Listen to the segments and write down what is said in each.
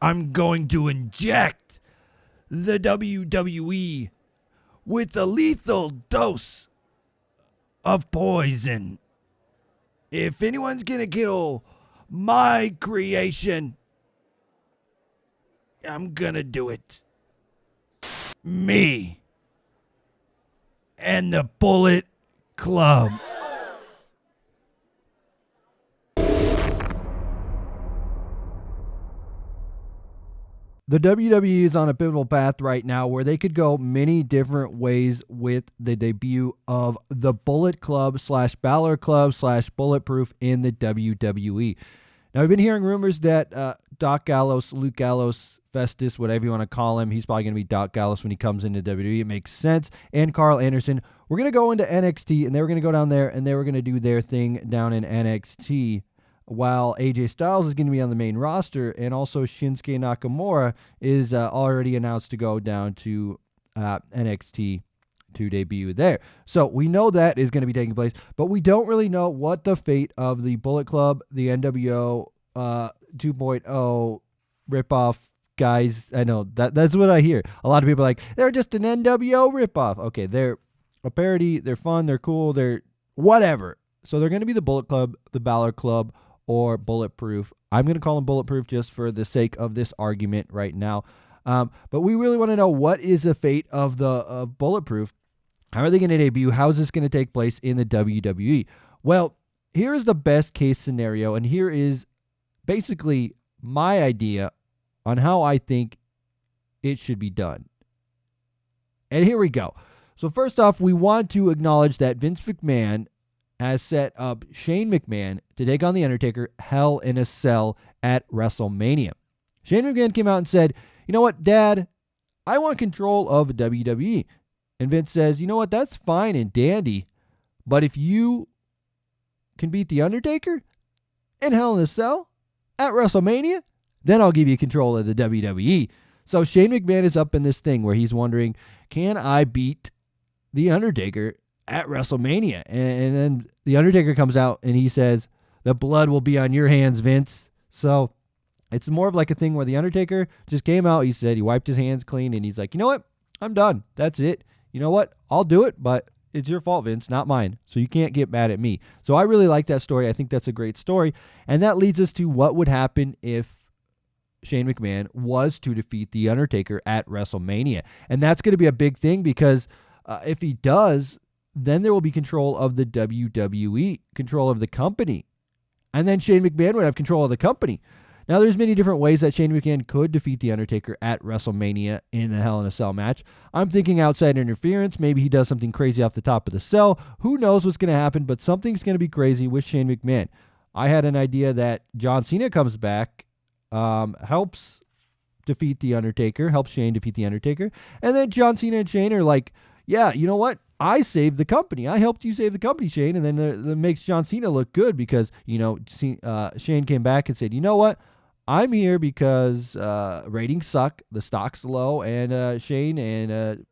I'm going to inject the WWE with a lethal dose of poison. If anyone's going to kill my creation, I'm going to do it. Me. And the Bullet Club. The WWE is on a pivotal path right now where they could go many different ways with the debut of the Bullet Club / Bálor Club / Bulletproof in the WWE. Now, we've been hearing rumors that Doc Gallows, Luke Gallows, Festus, whatever you want to call him, he's probably going to be Doc Gallows when he comes into WWE. It makes sense. And Karl Anderson, we're going to go into NXT, and they were going to go down there, and they were going to do their thing down in NXT. While AJ Styles is going to be on the main roster, and also Shinsuke Nakamura is already announced to go down to NXT to debut there. So we know that is going to be taking place, but we don't really know what the fate of the Bullet Club, the NWO 2.0 ripoff guys. I know that's what I hear. A lot of people are like, they're just an NWO ripoff. Okay, they're a parody. They're fun. They're cool. They're whatever. So they're going to be the Bullet Club, the Bálor Club, or Bulletproof. I'm going to call them Bulletproof just for the sake of this argument right now. But we really want to know, what is the fate of the Bulletproof? How are they going to debut? How is this going to take place in the WWE? Well, here is the best case scenario, and here is basically my idea on how I think it should be done. And here we go. So first off, we want to acknowledge that Vince McMahon has set up Shane McMahon to take on The Undertaker Hell in a Cell at WrestleMania. Shane McMahon came out and said, you know what, Dad, I want control of WWE. And Vince says, you know what, that's fine and dandy, but if you can beat The Undertaker in Hell in a Cell at WrestleMania, then I'll give you control of the WWE. So Shane McMahon is up in this thing where he's wondering, can I beat The Undertaker at WrestleMania? And then The Undertaker comes out and he says, the blood will be on your hands, Vince. So it's more of like a thing where The Undertaker just came out. He said he wiped his hands clean and he's like, you know what? I'm done. That's it. You know what? I'll do it, but it's your fault, Vince, not mine. So you can't get mad at me. So I really like that story. I think that's a great story. And that leads us to what would happen if Shane McMahon was to defeat The Undertaker at WrestleMania. And that's going to be a big thing because if he does, then there will be control of the WWE, control of the company. And then Shane McMahon would have control of the company. Now, there's many different ways that Shane McMahon could defeat The Undertaker at WrestleMania in the Hell in a Cell match. I'm thinking outside interference. Maybe he does something crazy off the top of the cell. Who knows what's going to happen, but something's going to be crazy with Shane McMahon. I had an idea that John Cena comes back, helps defeat The Undertaker, helps Shane defeat The Undertaker, and then John Cena and Shane are like, yeah, you know what? I saved the company. I helped you save the company, Shane. And then that makes John Cena look good because, Shane came back and said, you know what? I'm here because ratings suck, the stock's low, and Shane and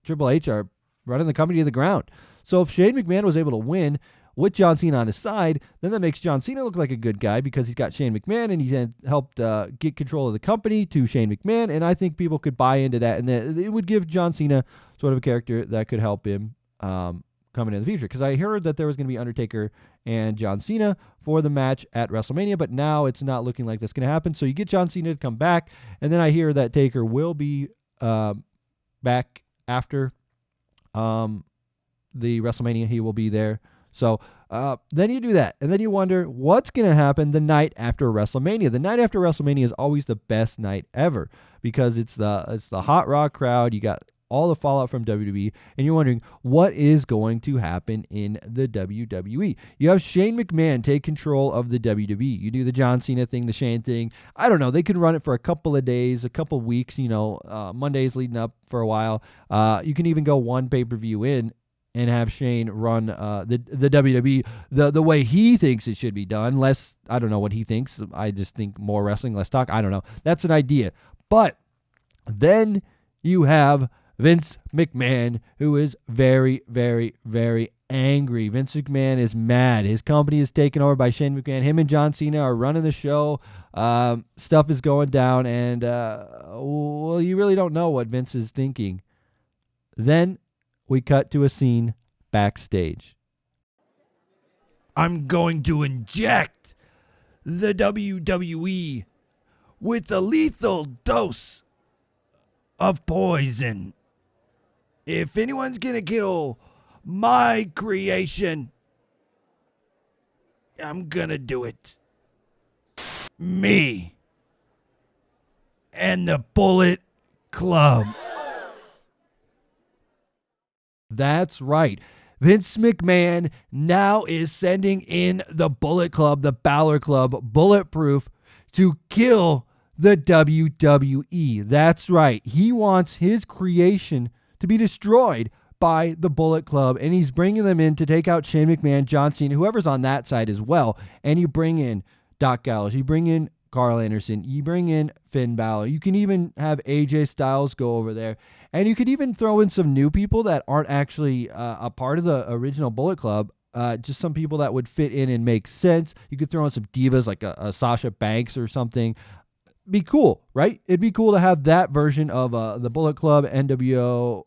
Triple H are running the company to the ground. So if Shane McMahon was able to win with John Cena on his side, then that makes John Cena look like a good guy because he's got Shane McMahon and he's helped get control of the company to Shane McMahon, and I think people could buy into that, and that it would give John Cena sort of a character that could help him coming in the future. Because I heard that there was going to be Undertaker and John Cena for the match at WrestleMania, but now it's not looking like that's going to happen. So you get John Cena to come back, and then I hear that Taker will be back after the WrestleMania. He will be there. So then you do that, and then you wonder what's going to happen the night after WrestleMania. The night after WrestleMania is always the best night ever because it's the hot rock crowd. You got all the fallout from WWE, and you're wondering what is going to happen in the WWE. You have Shane McMahon take control of the WWE. You do the John Cena thing, the Shane thing. I don't know. They could run it for a couple of days, a couple of weeks, Mondays leading up for a while. You can even go one pay-per-view in and have Shane run the WWE the way he thinks it should be done. I don't know what he thinks. I just think more wrestling, less talk. I don't know. That's an idea. But then you have Vince McMahon, who is very, very, very angry. Vince McMahon is mad. His company is taken over by Shane McMahon. Him and John Cena are running the show. Stuff is going down, and well, you really don't know what Vince is thinking. Then we cut to a scene backstage. I'm going to inject the WWE with a lethal dose of poison. If anyone's going to kill my creation, I'm going to do it. Me. And the Bullet Club. That's right. Vince McMahon now is sending in the Bullet Club, the Bálor Club, Bulletproof, to kill the WWE. That's right. He wants his creation to be destroyed by the Bullet Club, and he's bringing them in to take out Shane McMahon, John Cena, whoever's on that side as well. And you bring in Gallows, you bring in Karl Anderson, you bring in Finn Bálor. You can even have AJ Styles go over there, and you could even throw in some new people that aren't actually a part of the original Bullet Club. Just some people that would fit in and make sense. You could throw in some divas like a Sasha Banks or something. Be cool, right? It'd be cool to have that version of the Bullet Club, NWO,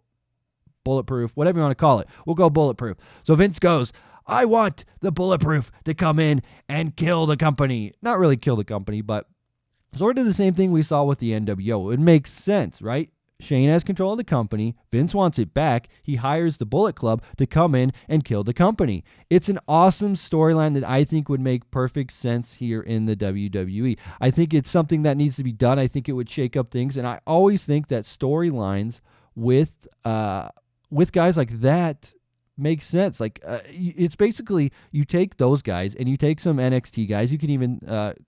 Bulletproof, whatever you want to call it. We'll go Bulletproof. So Vince goes, I want the Bulletproof to come in and kill the company. Not really kill the company, but sort of the same thing we saw with the NWO. It makes sense, right? Shane has control of the company. Vince wants it back. He hires the Bullet Club to come in and kill the company. It's an awesome storyline that I think would make perfect sense here in the WWE. I think it's something that needs to be done. I think it would shake up things. And I always think that storylines with guys like that makes sense. Like it's basically you take those guys and you take some NXT guys. You can even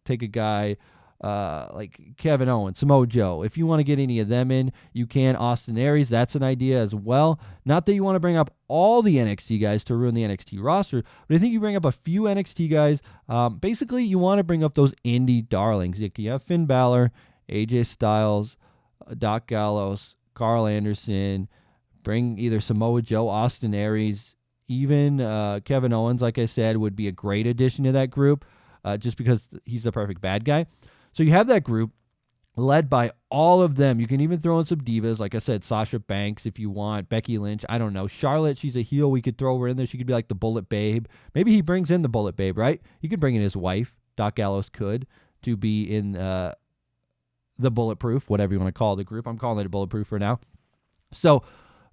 take a guy like Kevin Owens, Samoa Joe. If you want to get any of them in, you can. Austin Aries, that's an idea as well. Not that you want to bring up all the NXT guys to ruin the NXT roster, but I think you bring up a few NXT guys. Basically, you want to bring up those indie darlings. You have Finn Bálor, AJ Styles, Gallows, Karl Anderson. Bring either Samoa Joe, Austin Aries, even Kevin Owens, like I said, would be a great addition to that group just because he's the perfect bad guy. So you have that group led by all of them. You can even throw in some divas, like I said, Sasha Banks if you want, Becky Lynch, I don't know. Charlotte, she's a heel. We could throw her in there. She could be like the Bullet Babe. Maybe he brings in the Bullet Babe, right? He could bring in his wife, Gallows could, to be in the Bulletproof, whatever you want to call the group. I'm calling it a Bulletproof for now. So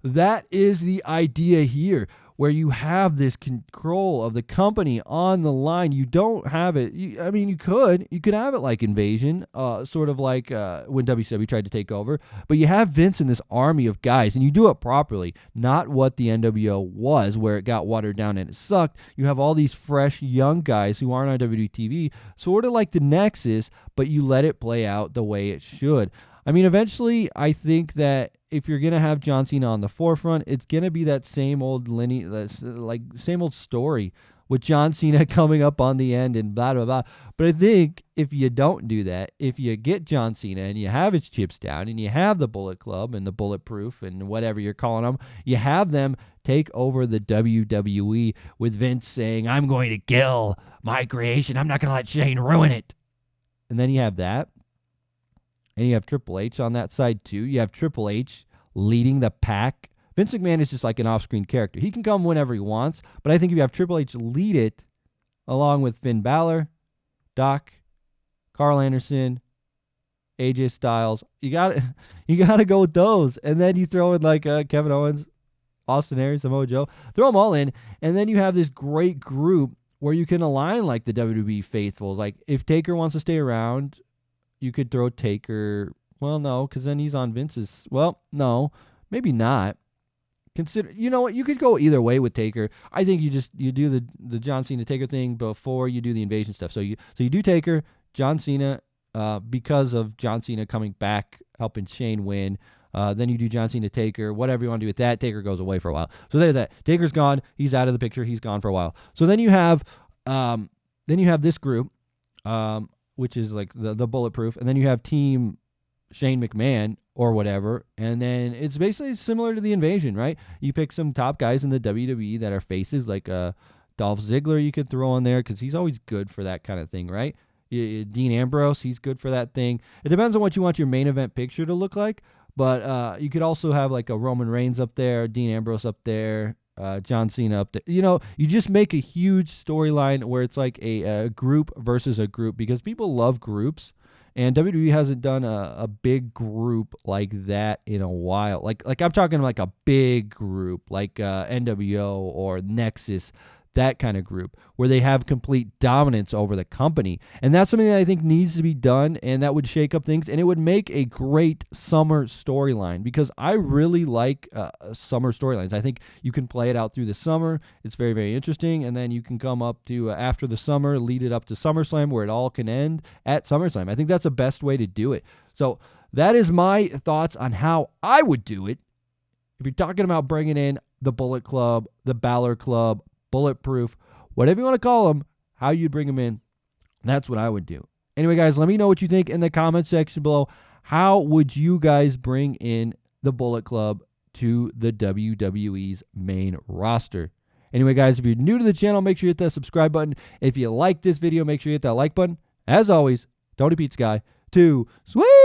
that is the idea here, where you have this control of the company on the line. You don't have it. You could have it like Invasion, sort of like when WCW tried to take over. But you have Vince and this army of guys, and you do it properly, not what the NWO was, where it got watered down and it sucked. You have all these fresh, young guys who aren't on WWE TV, sort of like the Nexus, but you let it play out the way it should. I mean, eventually, I think that if you're going to have John Cena on the forefront, it's going to be that same old same old story with John Cena coming up on the end and blah, blah, blah. But I think if you don't do that, if you get John Cena and you have his chips down and you have the Bullet Club and the Bulletproof and whatever you're calling them, you have them take over the WWE with Vince saying, I'm going to kill my creation. I'm not going to let Shane ruin it. And then you have that. And you have Triple H on that side too. You have Triple H leading the pack. Vince McMahon is just like an off-screen character. He can come whenever he wants, but I think if you have Triple H lead it, along with Finn Bálor, Doc, Karl Anderson, AJ Styles, you got to go with those. And then you throw in like Kevin Owens, Austin Aries, Samoa Joe. Throw them all in, and then you have this great group where you can align like the WWE faithful. Like if Taker wants to stay around, you could throw Taker. Well, no, because then he's on Vince's. Well, no, maybe not. Consider, you know what? You could go either way with Taker. I think you do the John Cena Taker thing before you do the Invasion stuff. So you do Taker, John Cena, because of John Cena coming back, helping Shane win. Then you do John Cena Taker, whatever you want to do with that. Taker goes away for a while. So there's that. Taker's gone. He's out of the picture. He's gone for a while. So then you have this group. Which is like the Bulletproof, and then you have Team Shane McMahon or whatever. And then it's basically similar to the Invasion, right? You pick some top guys in the WWE that are faces, like Dolph Ziggler you could throw on there because he's always good for that kind of thing, right? Dean Ambrose, he's good for that thing. It depends on what you want your main event picture to look like, but you could also have like a Roman Reigns up there, Dean Ambrose up there, John Cena up there. You just make a huge storyline where it's like a group versus a group because people love groups. And WWE hasn't done a big group like that in a while. Like I'm talking like a big group, like NWO or Nexus, that kind of group, where they have complete dominance over the company. And that's something that I think needs to be done, and that would shake up things, and it would make a great summer storyline because I really like summer storylines. I think you can play it out through the summer. It's very, very interesting, and then you can come up to after the summer, lead it up to SummerSlam, where it all can end at SummerSlam. I think that's the best way to do it. So that is my thoughts on how I would do it. If you're talking about bringing in the Bullet Club, the Bálor Club, Bulletproof, whatever you want to call them, how you'd bring them in, that's what I would do. Anyway, guys, let me know what you think in the comment section below. How would you guys bring in the Bullet Club to the WWE's main roster? Anyway, guys, if you're new to the channel, make sure you hit that subscribe button. If you like this video, make sure you hit that like button. As always, Tony Pete's Guy, too sweet.